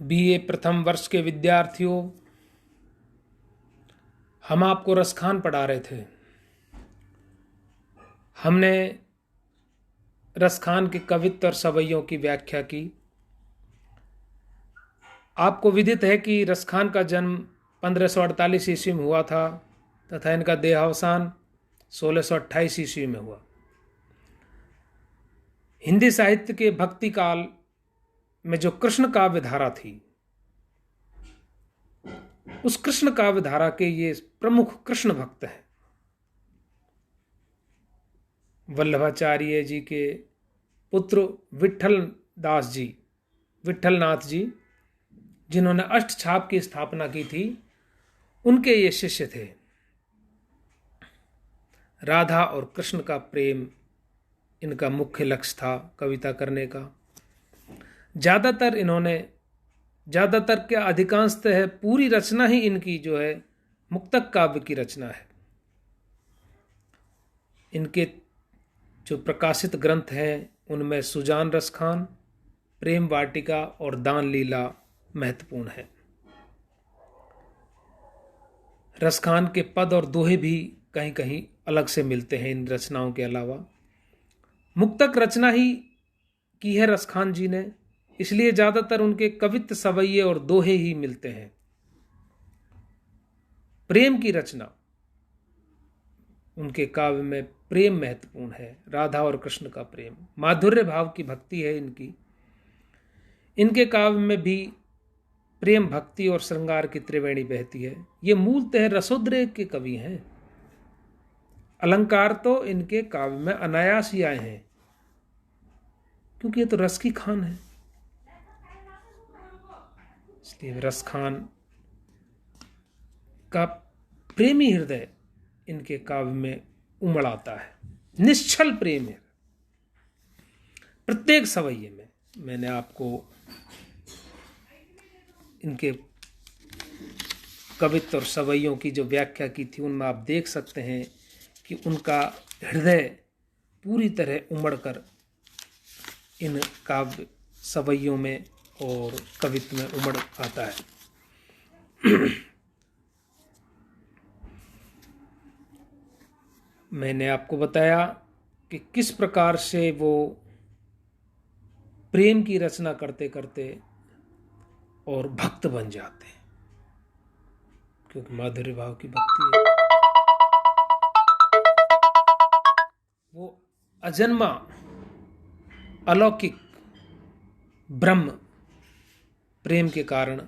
BA प्रथम वर्ष के विद्यार्थियों, हम आपको रसखान पढ़ा रहे थे। हमने रसखान के कवित्व और सवैयों की व्याख्या की। आपको विदित है कि रसखान का जन्म 1548 ईस्वी में हुआ था तथा इनका देहावसान 1628 ईस्वी में हुआ। हिंदी साहित्य के भक्ति काल में जो कृष्ण काव्य धारा थी, उस कृष्ण काव्य धारा के ये प्रमुख कृष्ण भक्त हैं। वल्लभाचार्य जी के पुत्र विठलनाथ जी, जिन्होंने अष्टछाप की स्थापना की थी, उनके ये शिष्य थे। राधा और कृष्ण का प्रेम इनका मुख्य लक्ष्य था कविता करने का। ज्यादातर क्या अधिकांशतः है, पूरी रचना ही इनकी जो है मुक्तक काव्य की रचना है। इनके जो प्रकाशित ग्रंथ हैं उनमें सुजान रसखान, प्रेम वाटिका और दान लीला महत्वपूर्ण है। रसखान के पद और दोहे भी कहीं कहीं अलग से मिलते हैं इन रचनाओं के अलावा। मुक्तक रचना ही की है रसखान जी ने, इसलिए ज्यादातर उनके कवित्व सवैये और दोहे ही मिलते हैं। प्रेम की रचना, उनके काव्य में प्रेम महत्वपूर्ण है। राधा और कृष्ण का प्रेम, माधुर्य भाव की भक्ति है इनकी। इनके काव्य में भी प्रेम, भक्ति और श्रृंगार की त्रिवेणी बहती है। ये मूलतः रसोद्रेक के कवि हैं। अलंकार तो इनके काव्य में अनायास ही आए हैं, क्योंकि ये तो रस की खान है। इसलिए रसखान का प्रेमी हृदय इनके काव्य में उमड़ आता है। निश्चल प्रेम है प्रत्येक सवैये में। मैंने आपको इनके कवित्व और सवैयों की जो व्याख्या की थी, उनमें आप देख सकते हैं कि उनका हृदय पूरी तरह उमड़कर इन काव्य सवैयों में और कवित्व में उमड़ आता है। मैंने आपको बताया कि किस प्रकार से वो प्रेम की रचना करते करते और भक्त बन जाते हैं, क्योंकि माधुर्य भाव की भक्ति है। वो अजन्मा अलौकिक ब्रह्म प्रेम के कारण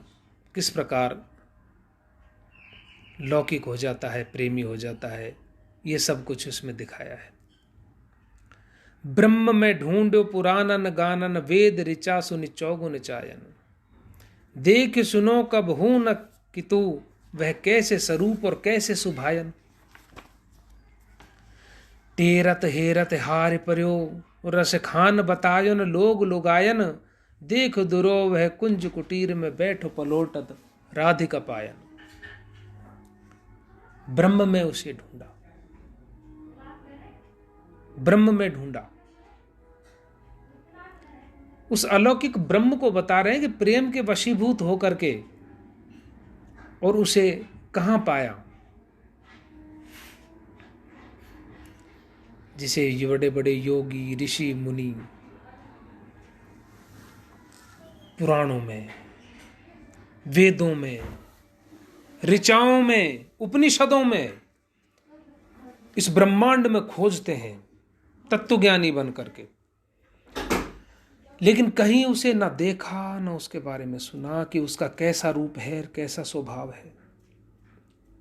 किस प्रकार लौकिक हो जाता है, प्रेमी हो जाता है, ये सब कुछ उसमें दिखाया है। ब्रह्म में ढूंढो पुराणन गानन, वेद ऋचा सुनि चौगुन चायन। देख सुनो कब हूं न कि तू, वह कैसे स्वरूप और कैसे सुभायन। टेरत हेरत हार पर्यो, रस खान बतायन लोग लुगायन। देख दुरो वह कुंज कुटीर में बैठो पलोटत राधिका पायन। ब्रह्म में उसे ढूंढा, ब्रह्म में ढूंढा। उस अलौकिक ब्रह्म को बता रहे हैं कि प्रेम के वशीभूत होकर के, और उसे कहां पाया, जिसे ये बड़े बड़े योगी ऋषि मुनि पुराणों में, वेदों में, ऋचाओं में, उपनिषदों में, इस ब्रह्मांड में खोजते हैं तत्वज्ञानी बन करके, लेकिन कहीं उसे ना देखा ना उसके बारे में सुना कि उसका कैसा रूप है, कैसा स्वभाव है,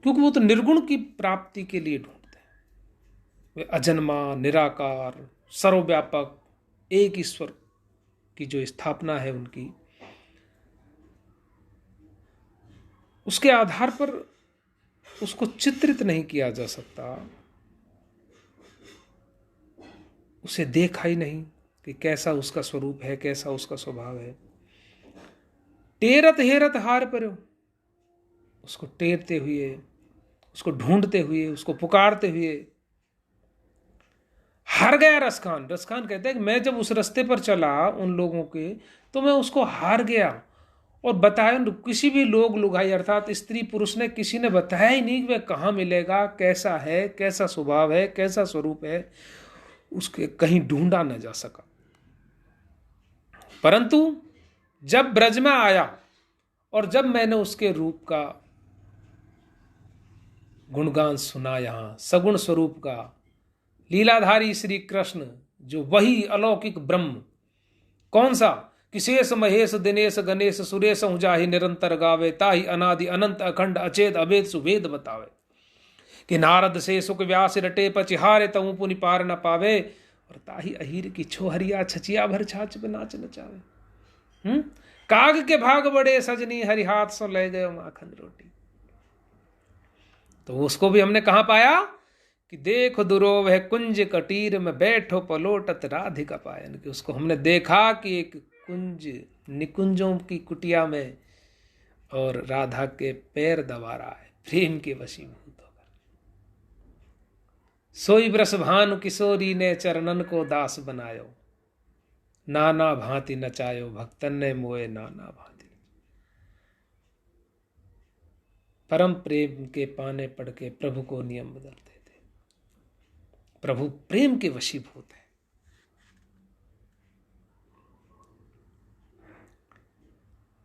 क्योंकि वो तो निर्गुण की प्राप्ति के लिए ढूंढते हैं। वे अजन्मा, निराकार, सर्वव्यापक एक ईश्वर की जो स्थापना है उनकी, उसके आधार पर उसको चित्रित नहीं किया जा सकता। उसे देखा ही नहीं कि कैसा उसका स्वरूप है, कैसा उसका स्वभाव है। टेरत हेरत हार पर्यो, उसको टेरते हुए, उसको ढूंढते हुए, उसको पुकारते हुए हार गया रसखान। रसखान कहते हैं कि मैं जब उस रास्ते पर चला उन लोगों के, तो मैं उसको हार गया, और बताया किसी भी लोग लुगाई अर्थात स्त्री पुरुष ने किसी ने बताया ही नहीं कि वह कहाँ मिलेगा, कैसा है, कैसा स्वभाव है, कैसा स्वरूप है, उसके कहीं ढूंढा न जा सका। परंतु जब ब्रज में आया और जब मैंने उसके रूप का गुणगान सुना, यहां सगुण स्वरूप का, लीलाधारी श्री कृष्ण जो वही अलौकिक ब्रह्म, कौन सा कि शेष महेश दिनेश गणेश सुरेश जाहि निरंतर गावे, ताहि अनादि अनंत अखंड अचेत अभेद सुभेद बतावे, कि नारद से सुख व्यास रटे पचिहारे तऊ पुनि पार न पावे, और ताहि अहीर की छोहरिया छचिया भर छाछ पे नाच नचावे। काग के भाग बड़े सजनी हरि हाथ सो ले गए माखन रोटी। तो उसको भी हमने कहां पाया कि देखो दुरोव है कुंज कटीर में बैठो पलोटत राधिका पायन, कि उसको हमने देखा कि एक कुंज निकुंजों की कुटिया में और राधा के पैर दबा रहा है प्रेम के वशीभूत होकर। सोई ब्रस भानु किशोरी ने चरणन को दास बनायो, नाना भांति नचायो भक्तन ने मोए नाना भांति। परम प्रेम के पाने पड़ के प्रभु को नियम बदलते थे। प्रभु प्रेम के वशीभूत है।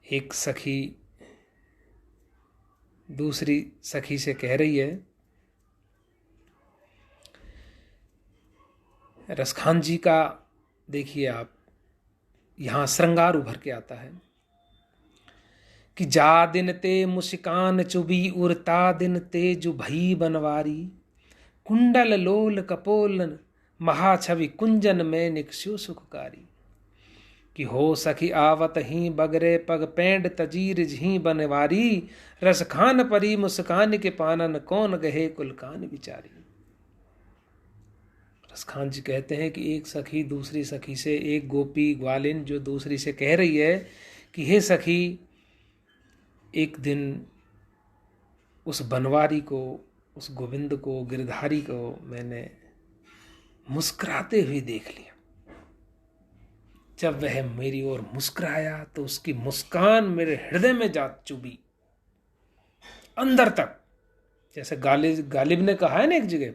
एक सखी दूसरी सखी से कह रही है, रसखान जी का देखिए आप, यहां श्रृंगार उभर के आता है कि जा दिन ते मुस्कान चुबी उरता दिन ते जु भई बनवारी, कुंडल लोल कपोलन महाछवि कुंजन में निकस्यो सुखकारी, कि हो सखी आवत ही बगरे पग पेंड तजीर झी बनवारी, रसखान परी मुस्कान के पानन कौन गहे कुलकान बिचारी। रसखान जी कहते हैं कि एक सखी दूसरी सखी से, एक गोपी ग्वालिन जो दूसरी से कह रही है कि हे सखी, एक दिन उस बनवारी को, उस गोविंद को, गिरधारी को मैंने मुस्कुराते हुए देख लिया। जब वह मेरी ओर मुस्कुराया तो उसकी मुस्कान मेरे हृदय में जा चुभी अंदर तक। जैसे गालिब ने कहा है ना एक जगह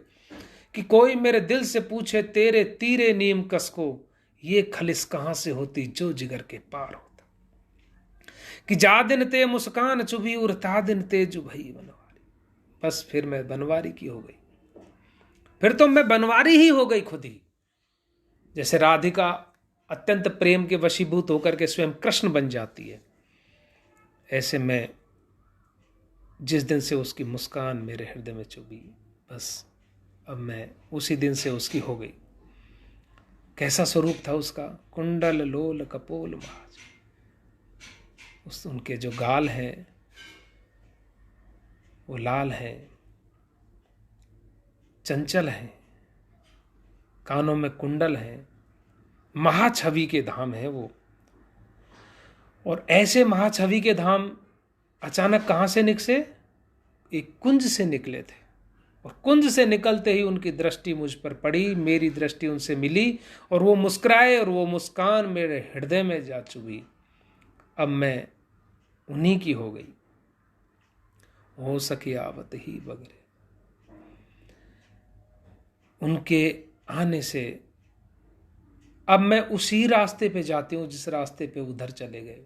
कि कोई मेरे दिल से पूछे तेरे तीरे नीम कस को, ये खलिस कहां से होती जो जिगर के पार होता, कि जा दिन ते मुस्कान चुभी उरता दिन ते जु भई बनवारी। बस फिर मैं बनवारी की हो गई, फिर तो मैं बनवारी ही हो गई खुद ही। जैसे राधिका अत्यंत प्रेम के वशीभूत होकर के स्वयं कृष्ण बन जाती है, ऐसे मैं जिस दिन से उसकी मुस्कान मेरे हृदय में चुभी, बस अब मैं उसी दिन से उसकी हो गई। कैसा स्वरूप था उसका, कुंडल लोल कपोल महाज, उनके जो गाल हैं वो लाल हैं, चंचल हैं, कानों में कुंडल हैं, महाछवि के धाम है वो। और ऐसे महाछवि के धाम अचानक कहां से निकले? एक कुंज से निकले थे, और कुंज से निकलते ही उनकी दृष्टि मुझ पर पड़ी, मेरी दृष्टि उनसे मिली, और वो मुस्कुराए और वो मुस्कान मेरे हृदय में जा चुकी। अब मैं उन्हीं की हो गई। हो सके आवत ही बगरे, उनके आने से अब मैं उसी रास्ते पे जाती हूं जिस रास्ते पे उधर चले गए।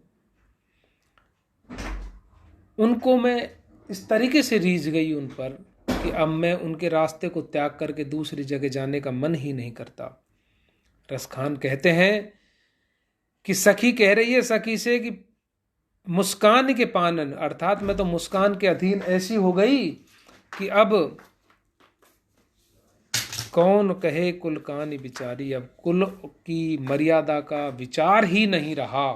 उनको मैं इस तरीके से रीझ गई उन पर कि अब मैं उनके रास्ते को त्याग करके दूसरी जगह जाने का मन ही नहीं करता। रसखान कहते हैं कि सखी कह रही है सखी से कि मुस्कान के पानन, अर्थात मैं तो मुस्कान के अधीन ऐसी हो गई कि अब कौन कहे कुल कानी बिचारी, अब कुल की मर्यादा का विचार ही नहीं रहा,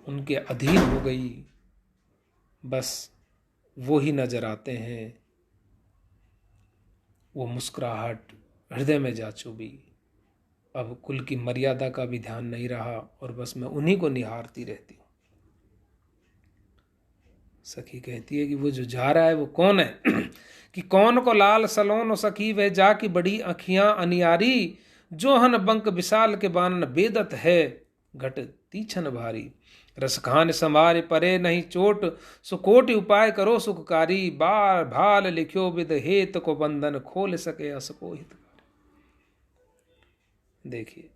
उनके अधीन हो गई। बस वो ही नजर आते हैं, वो मुस्कुराहट हृदय में जा चुभी। अब कुल की मर्यादा का भी ध्यान नहीं रहा और बस मैं उन्हीं को निहारती रहती हूँ। सखी कहती है कि वो जो जा रहा है वो कौन है कि कौन को लाल सलोन सखी वह जा की बड़ी अखियां अनियारी, जो हन बंक विशाल के बानन बेदत है घट तीछन भारी। रसखान संवार परे नहीं चोट, सुकोटि उपाय करो सुखकारी, बार भाल लिख्यो विद हेत को बंधन, खोल सके असको हित। देखिए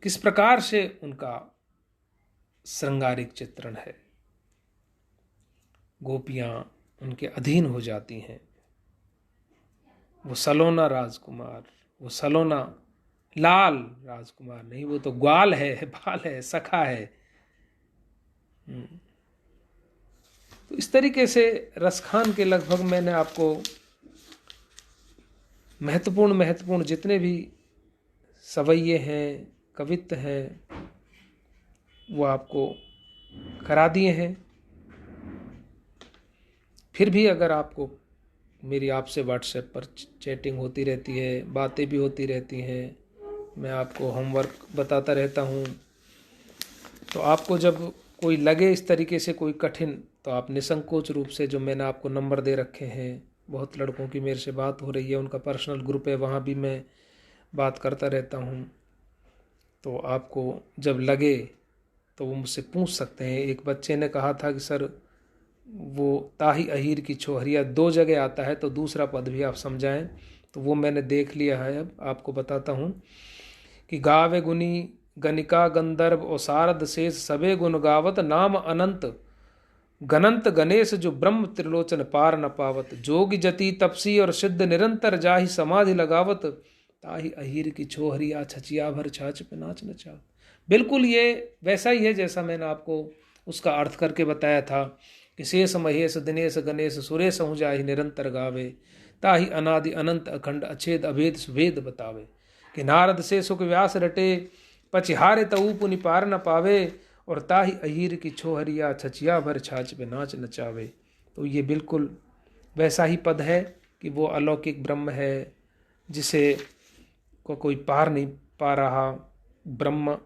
किस प्रकार से उनका श्रृंगारिक चित्रण है। गोपियां उनके अधीन हो जाती हैं। वो सलोना राजकुमार, वो सलोना लाल राजकुमार नहीं, वो तो ग्वाल है, बाल है, सखा है। तो इस तरीके से रसखान के लगभग मैंने आपको महत्वपूर्ण जितने भी सवैये हैं, कवित्व हैं, वो आपको करा दिए हैं। फिर भी अगर आपको मेरी आपसे व्हाट्सएप पर चैटिंग होती रहती है, बातें भी होती रहती हैं, मैं आपको होमवर्क बताता रहता हूँ, तो आपको जब कोई लगे इस तरीके से कोई कठिन, तो आप निसंकोच रूप से जो मैंने आपको नंबर दे रखे हैं, बहुत लड़कों की मेरे से बात हो रही है, उनका पर्सनल ग्रुप है, वहाँ भी मैं बात करता रहता हूँ। तो आपको जब लगे तो वो मुझसे पूछ सकते हैं। एक बच्चे ने कहा था कि सर वो ताही अहीर की छोहरिया 2 जगह आता है, तो दूसरा पद भी आप समझाएं। तो वो मैंने देख लिया है, अब आपको बताता हूँ कि गावे गुनी गनिका गंधर्व और शारद शेष सबे गुण गावत, नाम अनंत गनंत गणेश जो ब्रह्म त्रिलोचन पार न पावत, जोगी जति तपसी और सिद्ध निरंतर जाहि समाधि लगावत, ताही अहीर की छोहरिया छचिया भर छाछ पे नाच नचा। बिल्कुल ये वैसा ही है जैसा मैंने आपको उसका अर्थ करके बताया था कि शेष महेश दिनेश गणेश सुरेश हूँ जाहि निरंतर गावे, ताहि अनादि अनंत अखंड अछेद अभेद सुभेद बतावे, कि नारद से सुख व्यास रटे पचिहारे तऊ पुनि पार न पावे, और ताहि अहीर की छोहरिया छचिया भर छाछ पे नाच नचावे। तो ये बिल्कुल वैसा ही पद है कि वो अलौकिक ब्रह्म है जिसे को कोई पार नहीं पा रहा, ब्रह्म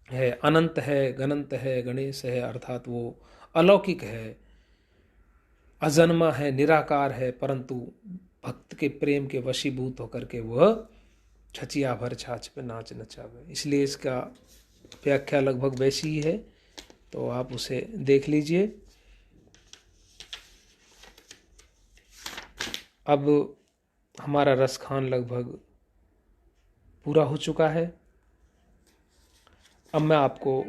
है, अनंत है, गणंत है, गणेश है, अर्थात वो अलौकिक है, अजन्मा है, निराकार है, परंतु भक्त के प्रेम के वशीभूत होकर के वह छचिया भर छाछ पे नाच नचावे। इसलिए इसका व्याख्या लगभग वैसी ही है, तो आप उसे देख लीजिए। अब हमारा रसखान लगभग पूरा हो चुका है। अब मैं आपको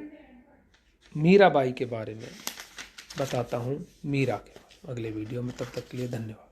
मीराबाई के बारे में बताता हूँ, मीरा के अगले वीडियो में। तब तक के लिए धन्यवाद।